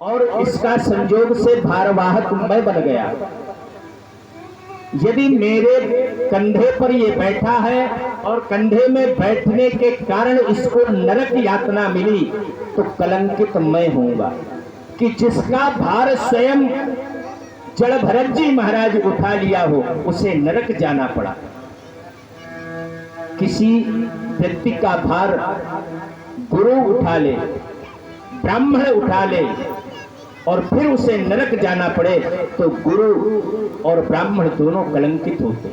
और इसका संयोग से भारवाहक मैं बन गया। यदि मेरे कंधे पर ये बैठा है और कंधे में बैठने के कारण इसको नरक यातना मिली, तो कलंकित मैं होऊंगा कि जिसका भार स्वयं जड़ भरत जी महाराज उठा लिया हो, उसे नरक जाना पड़ा। किसी व्यक्ति का भार गुरु उठा ले, ब्राह्मण उठा ले और फिर उसे नरक जाना पड़े, तो गुरु और ब्राह्मण दोनों कलंकित होते।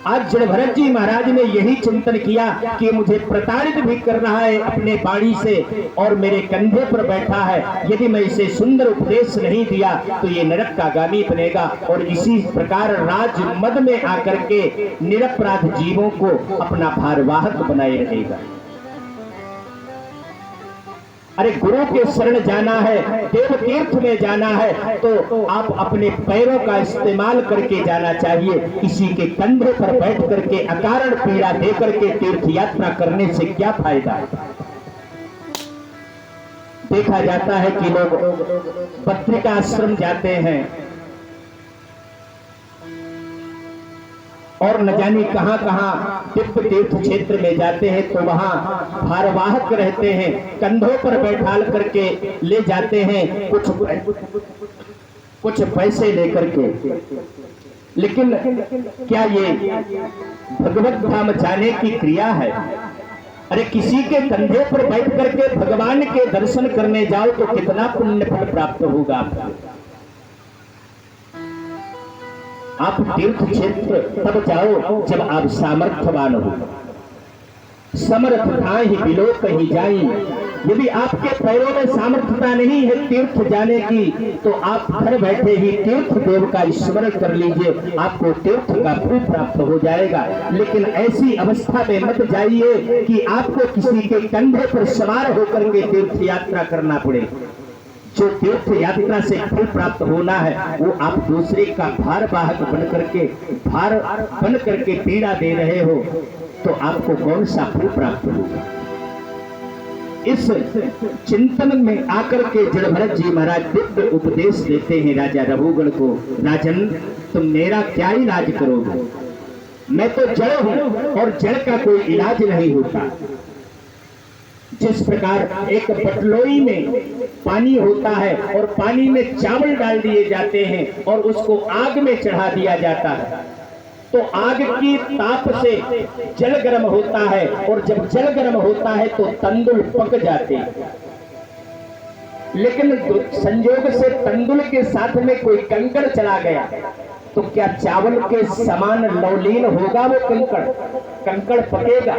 आज जड़ भरत जी महाराज ने यही चिंतन किया कि मुझे प्रताड़ित भी कर रहा है अपने वाणी से और मेरे कंधे पर बैठा है, यदि मैं इसे सुंदर उपदेश नहीं दिया तो ये नरक का गामी बनेगा। और इसी प्रकार राज मद में आकर के निरपराध जीवों को अपना भारवाहक बनाए रहेगा। अरे गुरु के शरण जाना है, देव तीर्थ में जाना है, तो आप अपने पैरों का इस्तेमाल करके जाना चाहिए। किसी के कंधे पर बैठ करके अकारण पीड़ा दे करके तीर्थ यात्रा करने से क्या फायदा। देखा जाता है कि लोग पत्रिका आश्रम जाते हैं और न जाने कहां कहां दिव्य तीर्थ क्षेत्र में जाते हैं, तो वहां भारवाहक रहते हैं, कंधों पर बैठाल करके ले जाते हैं कुछ पैसे लेकर के। लेकिन क्या ये भगवत धाम जाने की क्रिया है? अरे किसी के कंधे पर बैठ करके भगवान के दर्शन करने जाओ तो कितना पुण्य फल प्राप्त होगा आपको। आप तीर्थ क्षेत्र तब जाओ जब आप सामर्थ्यवान हो। समर्थ ही बिलो कहीं जाई। यदि आपके पैरों में सामर्थ्यता नहीं है तीर्थ जाने की, तो आप घर बैठे ही तीर्थ देव का स्मरण कर लीजिए, आपको तीर्थ का फल प्राप्त हो जाएगा। लेकिन ऐसी अवस्था में मत जाइए कि आपको किसी के कंधे पर सवार होकर के तीर्थ यात्रा करना पड़े। जो तीर्थ यात्रा से फल प्राप्त होना है वो आप दूसरे का भार वाहक बन करके पीड़ा दे रहे हो, तो आपको कौन सा फल प्राप्त होगा। इस चिंतन में आकर के जड़ भरत जी महाराज दिव्य उपदेश देते हैं राजा रघुगण को। राजन, तुम मेरा क्या इलाज करोगे? मैं तो जड़ हूं और जड़ का कोई इलाज नहीं होता। जिस प्रकार एक पटलोई में पानी होता है और पानी में चावल डाल दिए जाते हैं और उसको आग में चढ़ा दिया जाता है, तो आग की ताप से जल गर्म होता है और जब जल गर्म होता है तो तंदुल पक जाते हैं। लेकिन संयोग से तंदुल के साथ में कोई कंकड़ चला गया, तो क्या चावल के समान लवलीन होगा वो कंकड़? कंकड़ पकेगा,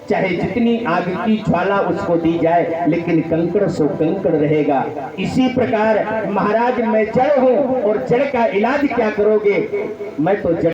चाहे जितनी आग की ज्वाला उसको दी जाए, लेकिन कंकड़ सो कंकड़ रहेगा। इसी प्रकार महाराज मैं जड़ हूं और जड़ का इलाज क्या करोगे? मैं तो जड़